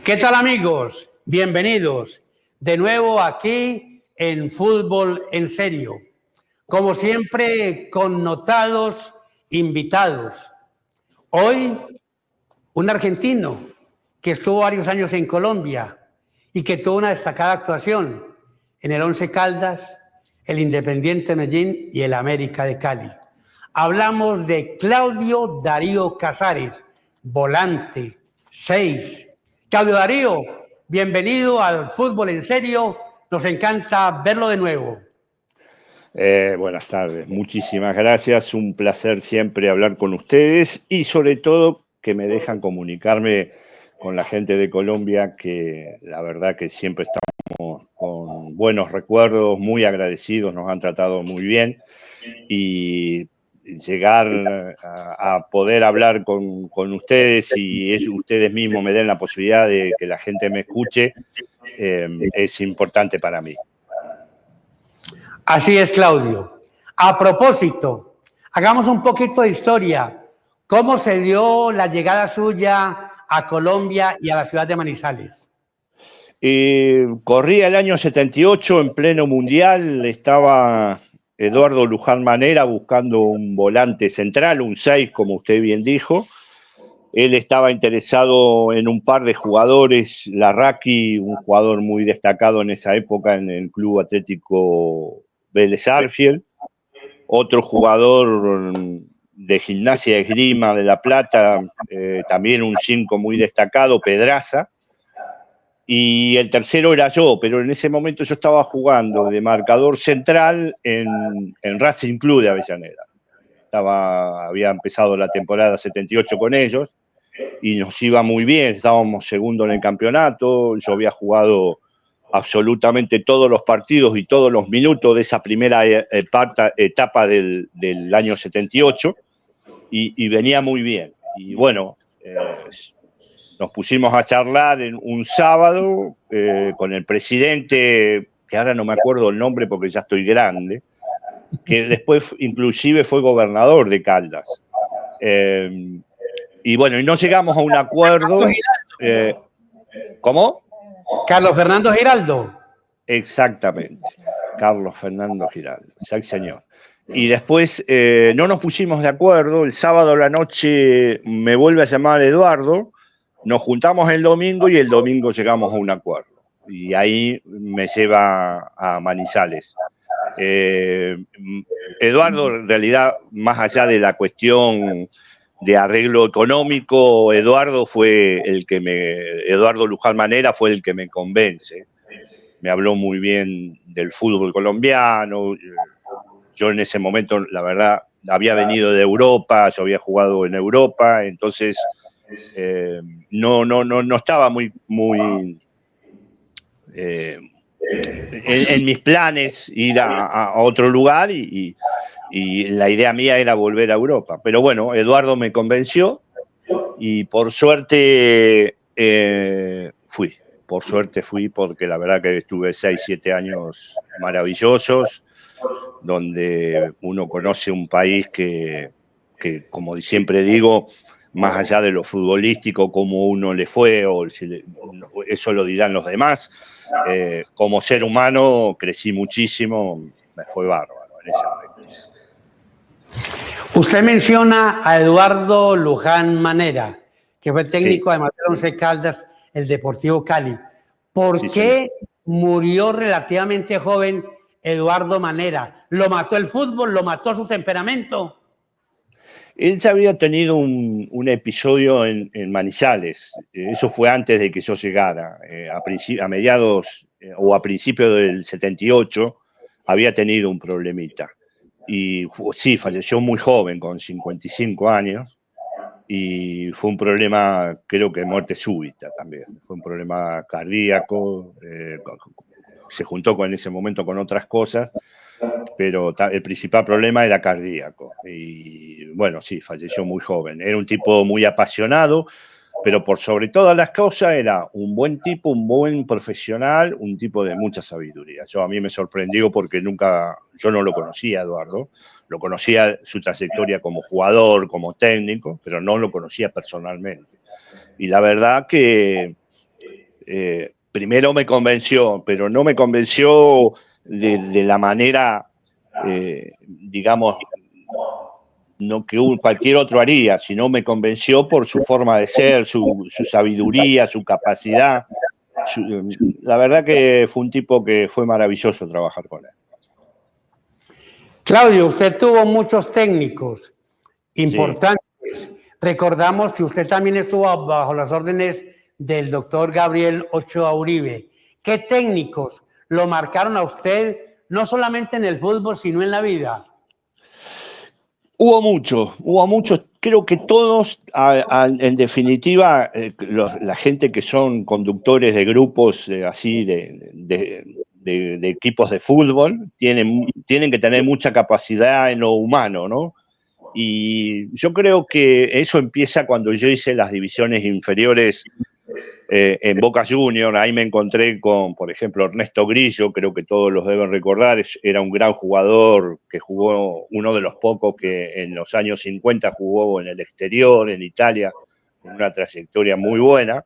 ¿Qué tal, amigos? Bienvenidos de nuevo aquí en Fútbol en Serio. Como siempre, connotados invitados. Hoy, un argentino que estuvo varios años en Colombia y que tuvo una destacada actuación en el Once Caldas, el Independiente Medellín y el América de Cali. Hablamos de Claudio Darío Casares, volante 6. Claudio Darío, bienvenido al Fútbol en Serio. Nos encanta verlo de nuevo. Buenas tardes, muchísimas gracias. Un placer siempre hablar con ustedes y sobre todo que me dejan comunicarme con la gente de Colombia, que la verdad que siempre estamos con buenos recuerdos, muy agradecidos, nos han tratado muy bien y llegar a poder hablar con ustedes y ustedes mismos me den la posibilidad de que la gente me escuche, es importante para mí. Así es, Claudio. A propósito, hagamos un poquito de historia. ¿Cómo se dio la llegada suya a Colombia y a la ciudad de Manizales? Corría el año 78, en pleno mundial, estaba Eduardo Luján Manera buscando un volante central, un 6, como usted bien dijo. Él estaba interesado en un par de jugadores, Larraqui, un jugador muy destacado en esa época en el Club Atlético Vélez Sarsfield, otro jugador de Gimnasia de Esgrima de La Plata, también un 5 muy destacado, Pedraza, y el tercero era yo, pero en ese momento yo estaba jugando de marcador central en Racing Club de Avellaneda. Había empezado la temporada 78 con ellos y nos iba muy bien, estábamos segundo en el campeonato, yo había jugado absolutamente todos los partidos y todos los minutos de esa primera etapa del año 78 y venía muy bien. Y bueno, nos pusimos a charlar en un sábado con el presidente, que ahora no me acuerdo el nombre porque ya estoy grande, que después inclusive fue gobernador de Caldas. Y bueno, y no llegamos a un acuerdo. ¿Cómo? Carlos Fernando Giraldo. Exactamente, Carlos Fernando Giraldo, sí, señor. Y después no nos pusimos de acuerdo, el sábado a la noche me vuelve a llamar Eduardo, nos juntamos el domingo y el domingo llegamos a un acuerdo. Y ahí me lleva a Manizales. Eduardo, en realidad, más allá de la cuestión de arreglo económico, Eduardo Luján Manera fue el que me convence. Me habló muy bien del fútbol colombiano. Yo en ese momento, la verdad, había venido de Europa, yo había jugado en Europa, entonces no estaba muy en mis planes ir a otro lugar y la idea mía era volver a Europa. Pero bueno, Eduardo me convenció y por suerte fui. Por suerte fui porque la verdad que estuve 6, 7 años maravillosos, donde uno conoce un país que como siempre digo, más allá de lo futbolístico, cómo uno le fue, eso lo dirán los demás, como ser humano crecí muchísimo, me fue bárbaro en ese aspecto. Usted menciona a Eduardo Luján Manera, que fue el técnico de Once Caldas, el Deportivo Cali. ¿Por qué murió relativamente joven Eduardo Manera? ¿Lo mató el fútbol? ¿Lo mató su temperamento? Él ya había tenido un episodio en Manizales. Eso fue antes de que yo llegara. A mediados o a principios del 78 había tenido un problemita. Y sí, falleció muy joven, con 55 años. Y fue un problema, creo que muerte súbita también. Fue un problema cardíaco. Se juntó en ese momento con otras cosas, pero el principal problema era cardíaco. Y bueno, sí, falleció muy joven. Era un tipo muy apasionado, pero por sobre todas las cosas era un buen tipo, un buen profesional, un tipo de mucha sabiduría. A mí me sorprendió porque yo no lo conocía, Eduardo. Lo conocía su trayectoria como jugador, como técnico, pero no lo conocía personalmente. Y la verdad que primero me convenció, pero no me convenció de la manera, digamos, no que cualquier otro haría, sino me convenció por su forma de ser, su sabiduría, su capacidad. La verdad que fue un tipo que fue maravilloso trabajar con él. Claudio, usted tuvo muchos técnicos importantes. Sí. Recordamos que usted también estuvo bajo las órdenes del doctor Gabriel Ochoa Uribe. ¿Qué técnicos lo marcaron a usted, no solamente en el fútbol, sino en la vida? Hubo muchos, creo que todos, en definitiva, la gente que son conductores de grupos así, de equipos de fútbol, tienen que tener mucha capacidad en lo humano, ¿no? Y yo creo que eso empieza cuando yo hice las divisiones inferiores en Boca Juniors. Ahí me encontré con, por ejemplo, Ernesto Grillo, creo que todos los deben recordar, era un gran jugador que jugó, uno de los pocos que en los años 50 jugó en el exterior, en Italia, con una trayectoria muy buena.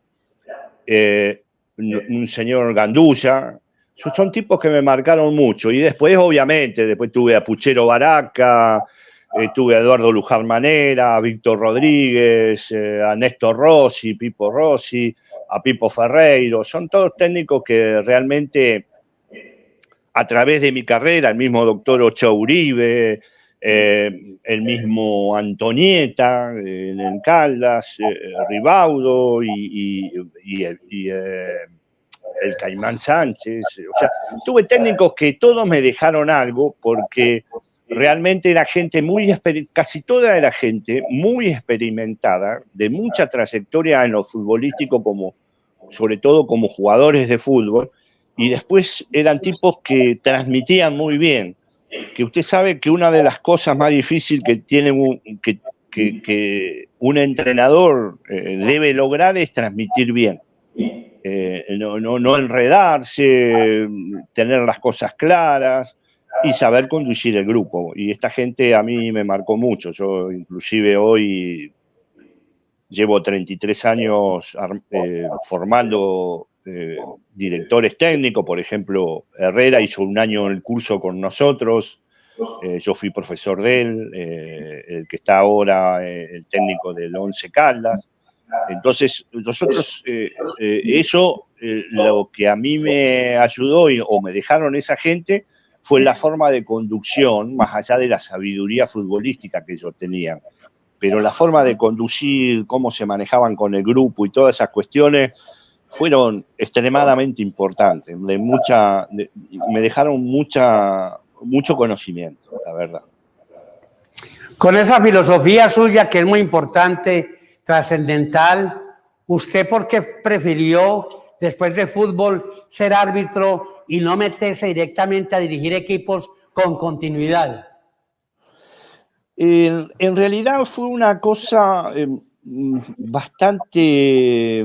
Un señor Gandulla. Son tipos que me marcaron mucho. Y después, obviamente, después tuve a Puchero Baraca, tuve a Eduardo Luján Manera, a Víctor Rodríguez, a Néstor Rossi, Pipo Rossi, a Pipo Ferreiro. Son todos técnicos que realmente, a través de mi carrera, el mismo doctor Ochoa Uribe, el mismo Antonieta en Caldas, Ribaudo y el Caimán Sánchez. O sea, tuve técnicos que todos me dejaron algo, porque realmente era gente casi toda era gente muy experimentada, de mucha trayectoria en lo futbolístico, sobre todo como jugadores de fútbol, y después eran tipos que transmitían muy bien. Que usted sabe que una de las cosas más difíciles que tiene que un entrenador debe lograr es transmitir bien. No enredarse, tener las cosas claras y saber conducir el grupo. Y esta gente a mí me marcó mucho. Yo inclusive hoy llevo 33 años formando directores técnicos. Por ejemplo, Herrera hizo un año el curso con nosotros. Yo fui profesor de él, el que está ahora, el técnico del Once Caldas. Entonces, nosotros, lo que a mí me ayudó o me dejaron esa gente fue la forma de conducción, más allá de la sabiduría futbolística que ellos tenían. Pero la forma de conducir, cómo se manejaban con el grupo y todas esas cuestiones fueron extremadamente importantes. Me dejaron mucho conocimiento, la verdad. Con esa filosofía suya, que es muy importante, trascendental, ¿usted por qué prefirió, después de fútbol, ser árbitro y no meterse directamente a dirigir equipos con continuidad? En realidad fue una cosa bastante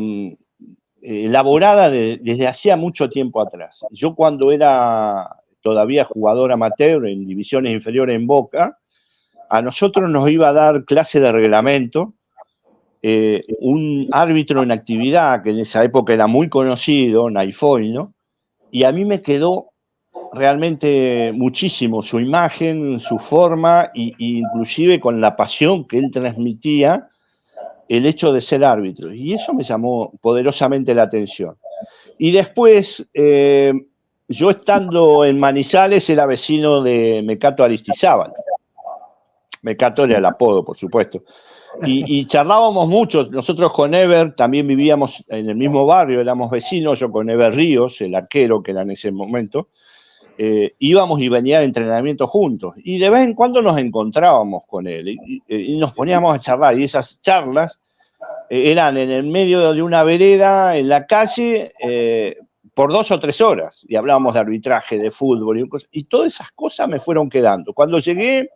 elaborada desde hacía mucho tiempo atrás. Yo, cuando era todavía jugador amateur en divisiones inferiores en Boca, a nosotros nos iba a dar clase de reglamento un árbitro en actividad que en esa época era muy conocido, Naifoy, ¿no? Y a mí me quedó realmente muchísimo su imagen, su forma, y inclusive con la pasión que él transmitía, el hecho de ser árbitro. Y eso me llamó poderosamente la atención. Y después, yo estando en Manizales, era vecino de Mecato Aristizábal. Mecato era el apodo, por supuesto. Y charlábamos mucho. Nosotros con Ever también vivíamos en el mismo barrio, éramos vecinos. Yo con Ever Ríos, el arquero que era en ese momento, íbamos y venía de entrenamiento juntos. Y de vez en cuando nos encontrábamos con él y nos poníamos a charlar. Y esas charlas eran en el medio de una vereda, en la calle, por 2 o 3 horas. Y hablábamos de arbitraje, de fútbol y todas esas cosas me fueron quedando. Cuando llegué,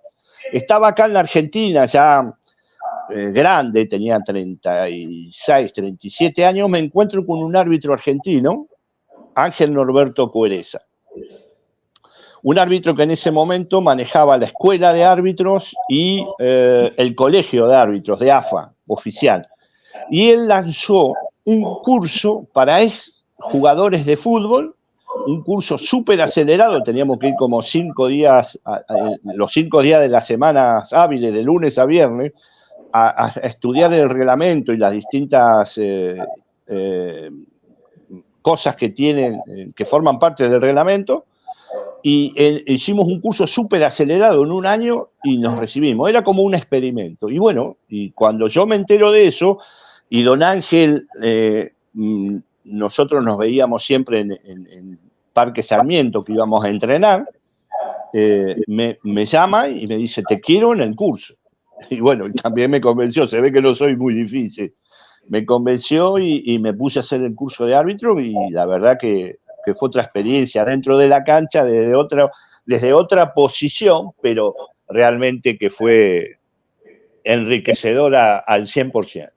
estaba acá en la Argentina, ya grande, tenía 36, 37 años, me encuentro con un árbitro argentino, Ángel Norberto Cuereza. Un árbitro que en ese momento manejaba la escuela de árbitros y el colegio de árbitros, de AFA, oficial. Y él lanzó un curso para jugadores de fútbol, un curso súper acelerado, teníamos que ir como 5 días, los 5 días de las semanas hábiles, de lunes a viernes, a estudiar el reglamento y las distintas cosas que tienen, que forman parte del reglamento, y hicimos un curso súper acelerado en un año y nos recibimos. Era como un experimento. Y bueno, y cuando yo me entero de eso, y don Ángel, nosotros nos veíamos siempre en Parque Sarmiento, que íbamos a entrenar, me llama y me dice, te quiero en el curso. Y bueno, también me convenció, se ve que no soy muy difícil. Me convenció y me puse a hacer el curso de árbitro y la verdad que fue otra experiencia dentro de la cancha, desde otra posición, pero realmente que fue enriquecedora al 100%.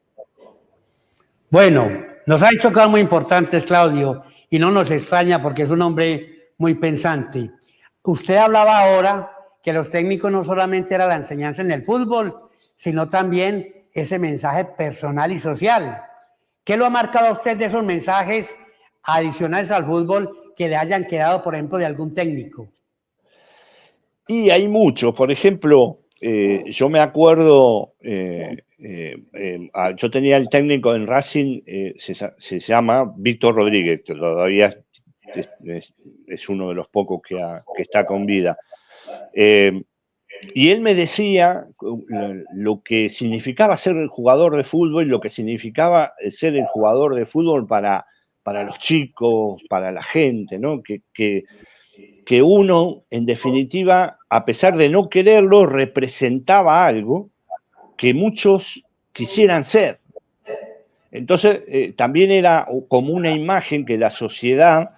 Bueno, nos ha dicho cosas muy importantes, Claudio, y no nos extraña porque es un hombre muy pensante. Usted hablaba ahora que los técnicos no solamente era la enseñanza en el fútbol, sino también ese mensaje personal y social. ¿Qué lo ha marcado a usted de esos mensajes adicionales al fútbol que le hayan quedado, por ejemplo, de algún técnico? Y hay muchos. Por ejemplo, yo me acuerdo, yo tenía el técnico en Racing, se llama Víctor Rodríguez, que todavía es uno de los pocos que está con vida. Y él me decía lo que significaba ser el jugador de fútbol y lo que significaba ser el jugador de fútbol para los chicos, para la gente, ¿no? Que uno, en definitiva, a pesar de no quererlo, representaba algo que muchos quisieran ser. Entonces, también era como una imagen que la sociedad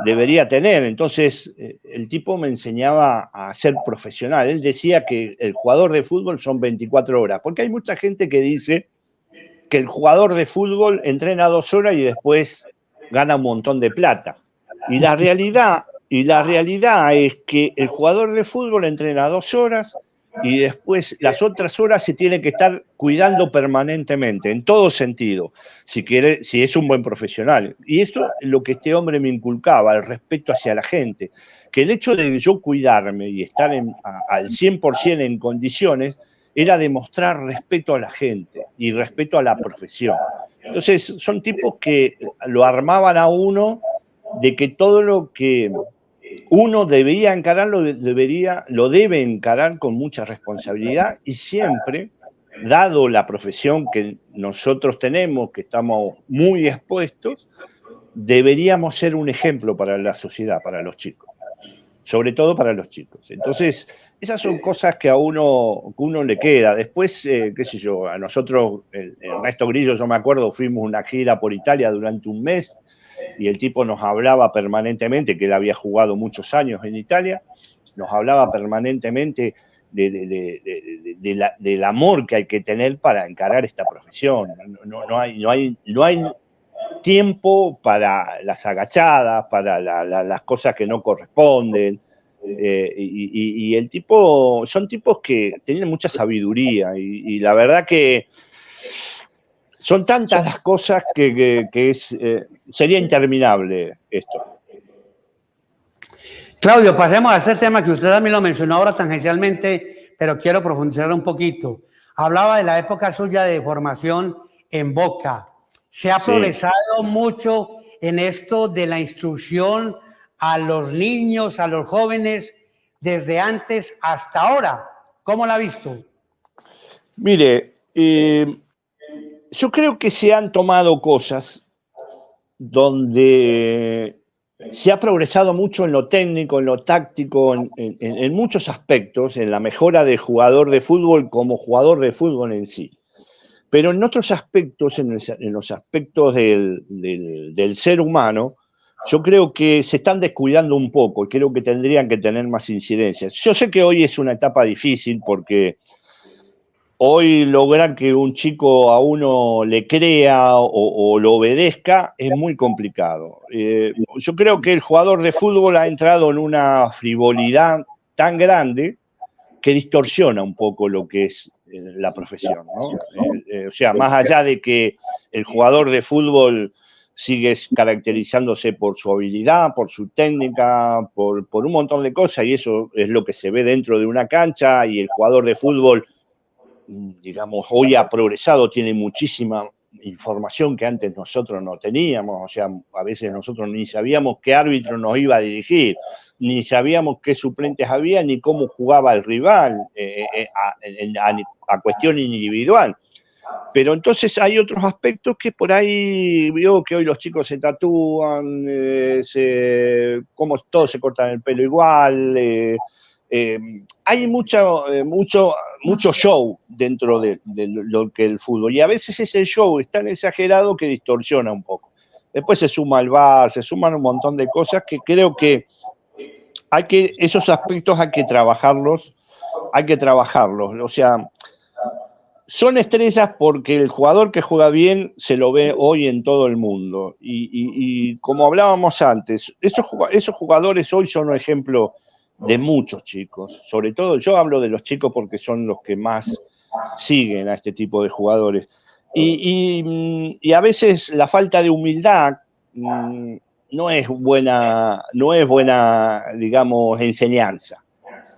debería tener. Entonces, el tipo me enseñaba a ser profesional. Él decía que el jugador de fútbol son 24 horas, porque hay mucha gente que dice que el jugador de fútbol entrena 2 horas y después gana un montón de plata. Y la realidad es que el jugador de fútbol entrena 2 horas y después las otras horas se tiene que estar cuidando permanentemente, en todo sentido, si es un buen profesional. Y eso es lo que este hombre me inculcaba, el respeto hacia la gente, que el hecho de yo cuidarme y estar al 100% en condiciones era demostrar respeto a la gente y respeto a la profesión. Entonces, son tipos que lo armaban a uno de que todo lo que uno debería encarar, lo debe encarar con mucha responsabilidad y siempre, dado la profesión que nosotros tenemos, que estamos muy expuestos, deberíamos ser un ejemplo para la sociedad, para los chicos, sobre todo para los chicos. Entonces, esas son cosas que a uno le queda. Después, qué sé yo, a nosotros, Ernesto Grillo, yo me acuerdo, fuimos una gira por Italia durante un mes, y el tipo nos hablaba permanentemente, que él había jugado muchos años en Italia, nos hablaba permanentemente del amor que hay que tener para encarar esta profesión. No hay tiempo para las agachadas, para las cosas que no corresponden. Y el tipo, son tipos que tienen mucha sabiduría y la verdad que son tantas las cosas que sería interminable esto. Claudio, pasemos a ese tema que usted también lo mencionó ahora tangencialmente, pero quiero profundizar un poquito. Hablaba de la época suya de formación en Boca. Se ha progresado mucho en esto de la instrucción a los niños, a los jóvenes, desde antes hasta ahora. ¿Cómo la ha visto? Mire, yo creo que se han tomado cosas donde se ha progresado mucho en lo técnico, en lo táctico, en muchos aspectos, en la mejora del jugador de fútbol como jugador de fútbol en sí. Pero en otros aspectos, en los aspectos del ser humano, yo creo que se están descuidando un poco y creo que tendrían que tener más incidencias. Yo sé que hoy es una etapa difícil porque hoy lograr que un chico a uno le crea o lo obedezca es muy complicado. Yo creo que el jugador de fútbol ha entrado en una frivolidad tan grande que distorsiona un poco lo que es la profesión, ¿no? O sea, más allá de que el jugador de fútbol sigue caracterizándose por su habilidad, por su técnica, por un montón de cosas, y eso es lo que se ve dentro de una cancha, y el jugador de fútbol, digamos, hoy ha progresado, tiene muchísima información que antes nosotros no teníamos, o sea, a veces nosotros ni sabíamos qué árbitro nos iba a dirigir, ni sabíamos qué suplentes había, ni cómo jugaba el rival a cuestión individual. Pero entonces hay otros aspectos que por ahí veo que hoy los chicos se tatúan, como todos se cortan el pelo igual, hay mucho show dentro de lo que es el fútbol, y a veces ese show es tan exagerado que distorsiona un poco. Después se suma el VAR, se suman un montón de cosas que creo que esos aspectos hay que trabajarlos, o sea, son estrellas porque el jugador que juega bien se lo ve hoy en todo el mundo, y como hablábamos antes, esos jugadores hoy son un ejemplo de muchos chicos, sobre todo yo hablo de los chicos porque son los que más siguen a este tipo de jugadores, y a veces la falta de humildad no es buena, digamos, enseñanza.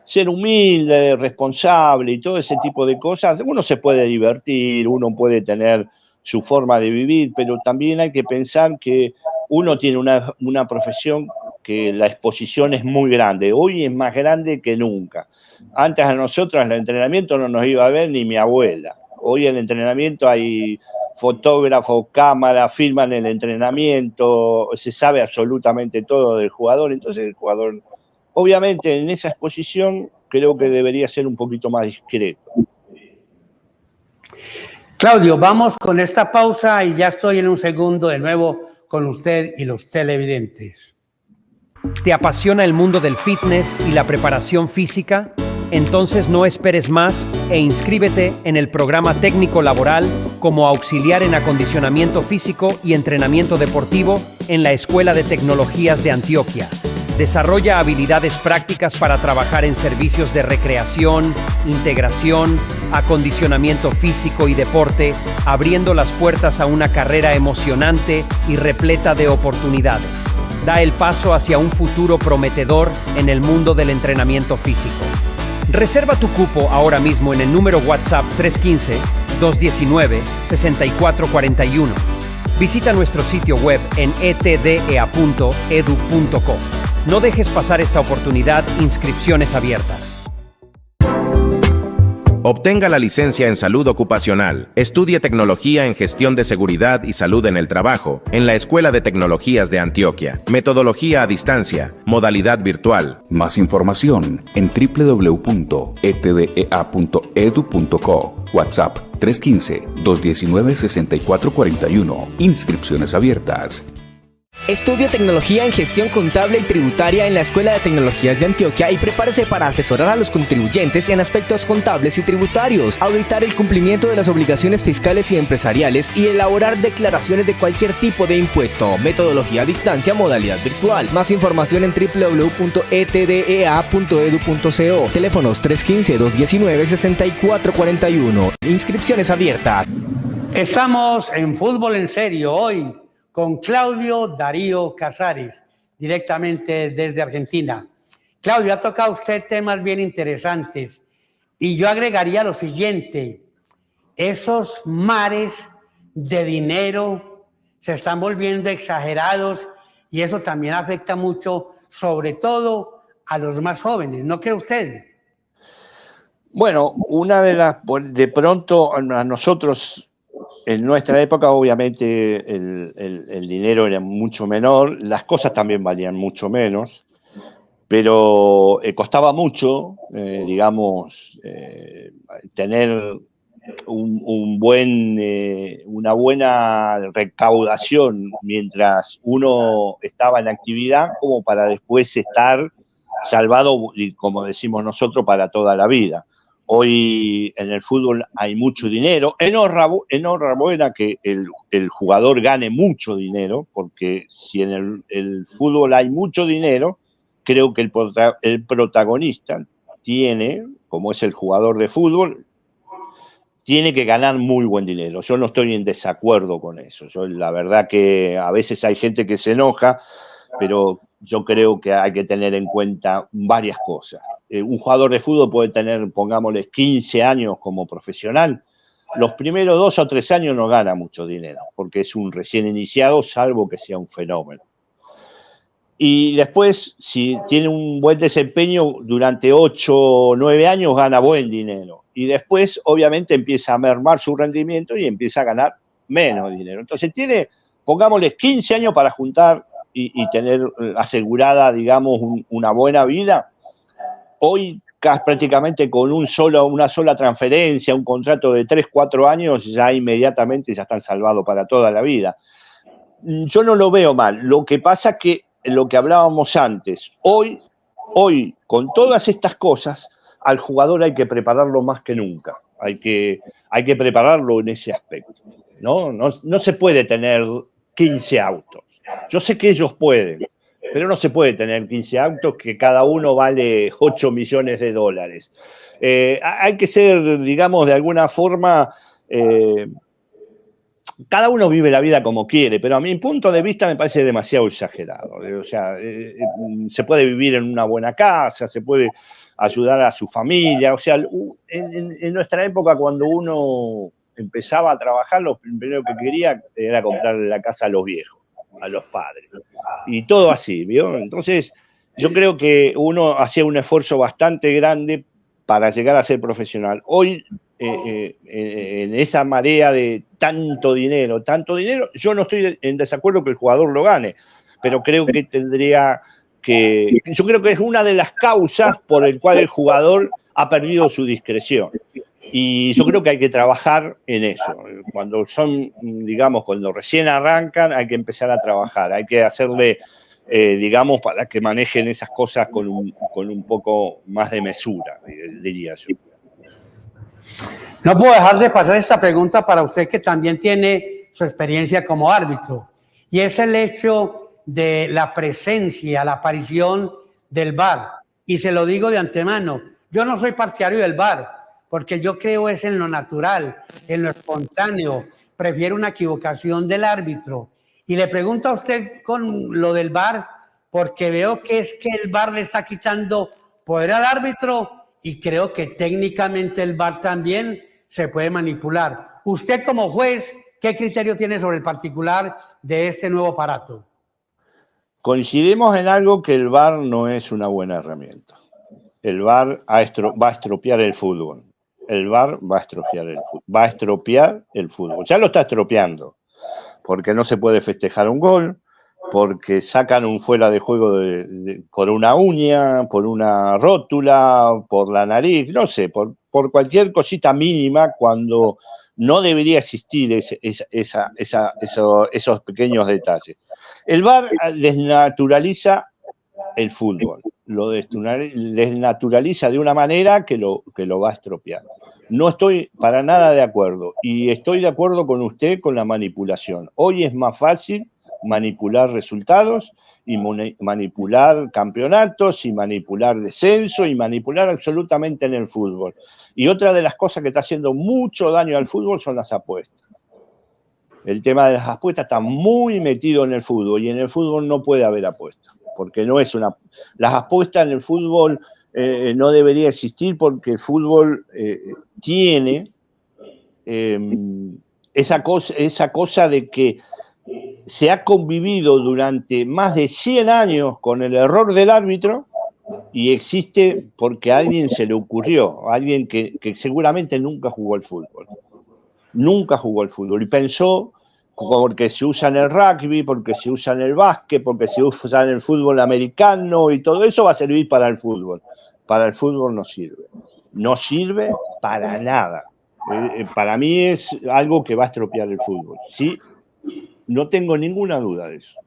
Ser humilde, responsable y todo ese tipo de cosas, uno se puede divertir, uno puede tener su forma de vivir, pero también hay que pensar que uno tiene una profesión que la exposición es muy grande, hoy es más grande que nunca. Antes a nosotros el entrenamiento no nos iba a ver ni mi abuela, hoy en el entrenamiento hay fotógrafos, cámaras, filman el entrenamiento, se sabe absolutamente todo del jugador, entonces el jugador, obviamente, en esa exposición creo que debería ser un poquito más discreto. Claudio, vamos con esta pausa y ya estoy en un segundo de nuevo con usted y los televidentes. ¿Te apasiona el mundo del fitness y la preparación física? Entonces no esperes más e inscríbete en el programa técnico laboral como auxiliar en acondicionamiento físico y entrenamiento deportivo en la Escuela de Tecnologías de Antioquia. Desarrolla habilidades prácticas para trabajar en servicios de recreación, integración, acondicionamiento físico y deporte, abriendo las puertas a una carrera emocionante y repleta de oportunidades. Da el paso hacia un futuro prometedor en el mundo del entrenamiento físico. Reserva tu cupo ahora mismo en el número WhatsApp 315-219-6441. Visita nuestro sitio web en etdea.edu.co. No dejes pasar esta oportunidad, inscripciones abiertas. Obtenga la licencia en salud ocupacional. Estudie tecnología en gestión de seguridad y salud en el trabajo en la Escuela de Tecnologías de Antioquia. Metodología a distancia, modalidad virtual. Más información en www.etdea.edu.co. WhatsApp 315-219-6441. Inscripciones abiertas. Estudie tecnología en gestión contable y tributaria en la Escuela de Tecnologías de Antioquia y prepárese para asesorar a los contribuyentes en aspectos contables y tributarios, auditar el cumplimiento de las obligaciones fiscales y empresariales y elaborar declaraciones de cualquier tipo de impuesto. Metodología a distancia, modalidad virtual. Más información en www.etdea.edu.co. Teléfonos 315-219-6441. Inscripciones abiertas. Estamos en Fútbol en Serio hoy con Claudio Darío Casares, directamente desde Argentina. Claudio, ha tocado usted temas bien interesantes y yo agregaría lo siguiente: esos mares de dinero se están volviendo exagerados y eso también afecta mucho, sobre todo a los más jóvenes, ¿no cree usted? Bueno, de pronto a nosotros, en nuestra época, obviamente, el dinero era mucho menor, las cosas también valían mucho menos, pero costaba mucho, digamos, tener una buena recaudación mientras uno estaba en actividad, como para después estar salvado, como decimos nosotros, para toda la vida. Hoy en el fútbol hay mucho dinero. Enhorabuena que el jugador gane mucho dinero, porque si en el fútbol hay mucho dinero, creo que el protagonista tiene, como es el jugador de fútbol, tiene que ganar muy buen dinero. Yo no estoy en desacuerdo con eso. La verdad que a veces hay gente que se enoja, pero yo creo que hay que tener en cuenta varias cosas. Un jugador de fútbol puede tener, pongámosle, 15 años como profesional. Los primeros 2 o 3 años no gana mucho dinero, porque es un recién iniciado, salvo que sea un fenómeno. Y después, si tiene un buen desempeño, durante 8 o 9 años gana buen dinero. Y después, obviamente, empieza a mermar su rendimiento y empieza a ganar menos dinero. Entonces tiene, pongámosle, 15 años para juntar y tener asegurada, digamos, una buena vida. Hoy, prácticamente con una sola transferencia, un contrato de 3, 4 años, ya inmediatamente ya están salvados para toda la vida. Yo no lo veo mal. Lo que pasa es que lo que hablábamos antes, hoy, con todas estas cosas, al jugador hay que prepararlo más que nunca. Hay que prepararlo en ese aspecto. No se puede tener 15 autos. Yo sé que ellos pueden, pero no se puede tener 15 autos que cada uno vale $8 millones. Hay que ser, digamos, de alguna forma, cada uno vive la vida como quiere, pero a mi punto de vista me parece demasiado exagerado. O sea, se puede vivir en una buena casa, se puede ayudar a su familia. O sea, en nuestra época, cuando uno empezaba a trabajar, lo primero que quería era comprarle la casa a los viejos, a los padres. Y todo así, ¿vio? Entonces, yo creo que uno hacía un esfuerzo bastante grande para llegar a ser profesional. Hoy, en esa marea de tanto dinero, yo no estoy en desacuerdo que el jugador lo gane, pero creo que yo creo que es una de las causas por el cual el jugador ha perdido su discreción. Y yo creo que hay que trabajar en eso. Cuando cuando recién arrancan, hay que empezar a trabajar, hay que hacerle, digamos, para que manejen esas cosas con un poco más de mesura, diría yo. No puedo dejar de pasar esta pregunta para usted, que también tiene su experiencia como árbitro, y es el hecho de la presencia, la aparición del VAR. Y se lo digo de antemano, yo no soy partidario del VAR, porque yo creo es en lo natural, en lo espontáneo. Prefiero una equivocación del árbitro. Y le pregunto a usted con lo del VAR, porque veo que es que el VAR le está quitando poder al árbitro, y creo que técnicamente el VAR también se puede manipular. Usted como juez, ¿qué criterio tiene sobre el particular de este nuevo aparato? Coincidimos en algo, que el VAR no es una buena herramienta. El VAR va a estropear el fútbol. El VAR va a estropear el fútbol. Ya lo está estropeando, porque no se puede festejar un gol, porque sacan un fuera de juego por una uña, por una rótula, por la nariz, no sé, por cualquier cosita mínima, cuando no debería existir esos pequeños detalles. El VAR desnaturaliza el fútbol, lo desnaturaliza de una manera que lo va a estropear. No estoy para nada de acuerdo, y estoy de acuerdo con usted con la manipulación. Hoy es más fácil manipular resultados y manipular campeonatos y manipular descenso y manipular absolutamente en el fútbol. Y otra de las cosas que está haciendo mucho daño al fútbol son las apuestas. El tema de las apuestas está muy metido en el fútbol, y en el fútbol no puede haber apuestas, porque las apuestas en el fútbol no debería existir, porque el fútbol tiene esa cosa de que se ha convivido durante más de 100 años con el error del árbitro, y existe porque a alguien se le ocurrió, a alguien que seguramente nunca jugó al fútbol. Nunca jugó al fútbol y pensó, porque se usa en el rugby, porque se usa en el básquet, porque se usa en el fútbol americano, y todo eso va a servir para el fútbol. Para el fútbol no sirve. No sirve para nada. Para mí es algo que va a estropear el fútbol. Sí, no tengo ninguna duda de eso.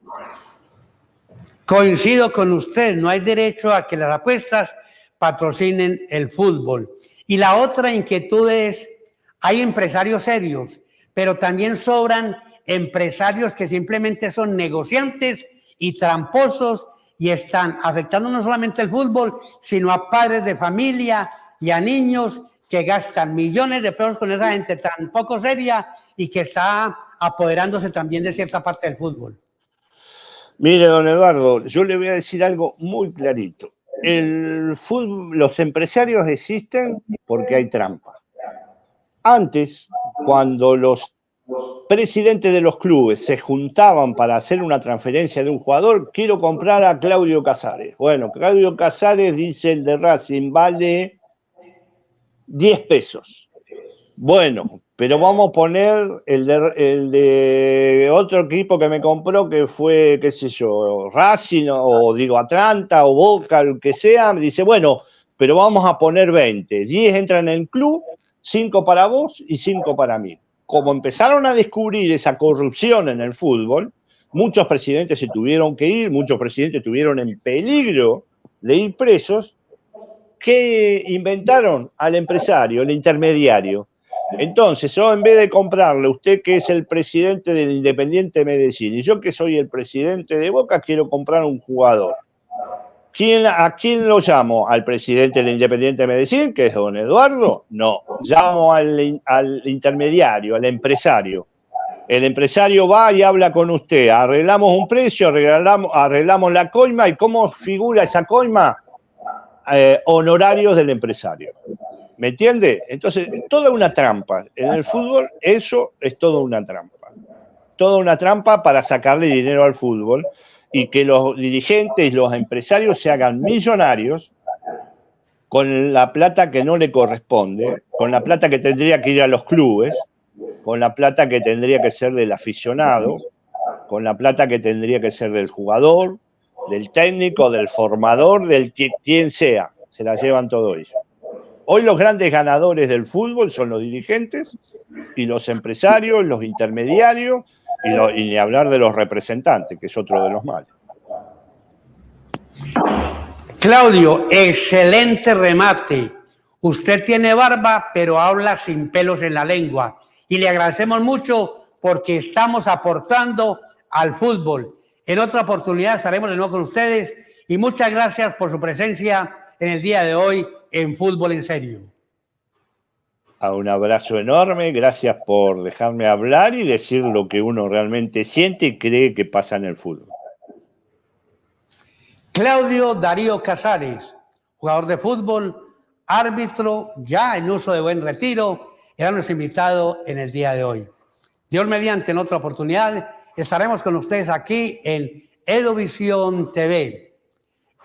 Coincido con usted, no hay derecho a que las apuestas patrocinen el fútbol. Y la otra inquietud es, hay empresarios serios, pero también sobran empresarios que simplemente son negociantes y tramposos, y están afectando no solamente el fútbol, sino a padres de familia y a niños que gastan millones de pesos con esa gente tan poco seria y que está apoderándose también de cierta parte del fútbol. Mire, don Eduardo, yo le voy a decir algo muy clarito. El fútbol, los empresarios existen porque hay trampa. Antes, cuando los presidentes de los clubes se juntaban para hacer una transferencia de un jugador, quiero comprar a Claudio Casares. Bueno, Claudio Casares, dice el de Racing, vale 10 pesos. Bueno, pero vamos a poner el de otro equipo que me compró, que fue, qué sé yo, Racing, o digo Atlanta, o Boca, el que sea, me dice, bueno, pero vamos a poner 20. 10 entran en el club, 5 para vos y 5 para mí. Como empezaron a descubrir esa corrupción en el fútbol, muchos presidentes se tuvieron que ir, muchos presidentes estuvieron en peligro de ir presos, que inventaron al empresario, el intermediario. Entonces, yo en vez de comprarle, usted que es el presidente del Independiente Medellín y yo que soy el presidente de Boca, quiero comprar un jugador. ¿A quién lo llamo? ¿Al presidente del Independiente Medellín, que es don Eduardo? No, llamo al intermediario, al empresario. El empresario va y habla con usted, arreglamos un precio, arreglamos la coima, y ¿cómo figura esa coima? Honorarios del empresario. ¿Me entiende? Entonces, toda una trampa. En el fútbol eso es toda una trampa. Toda una trampa para sacarle dinero al fútbol y que los dirigentes, los empresarios se hagan millonarios con la plata que no le corresponde, con la plata que tendría que ir a los clubes, con la plata que tendría que ser del aficionado, con la plata que tendría que ser del jugador, del técnico, del formador, del quien sea. Se la llevan todo ellos. Hoy los grandes ganadores del fútbol son los dirigentes y los empresarios, los intermediarios y ni hablar de los representantes, que es otro de los males. Claudio, excelente remate. Usted tiene barba, pero habla sin pelos en la lengua. Y le agradecemos mucho porque estamos aportando al fútbol. En otra oportunidad estaremos de nuevo con ustedes y muchas gracias por su presencia en el día de hoy en Fútbol en Serio. Un abrazo enorme, gracias por dejarme hablar y decir lo que uno realmente siente y cree que pasa en el fútbol. Claudio Darío Casares, jugador de fútbol, árbitro, ya en uso de buen retiro, era nuestro invitado en el día de hoy. Dios mediante, en otra oportunidad estaremos con ustedes aquí en Eduvisión TV,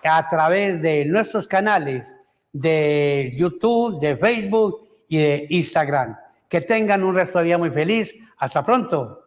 a través de nuestros canales de YouTube, de Facebook y de Instagram. Que tengan un resto de día muy feliz. Hasta pronto.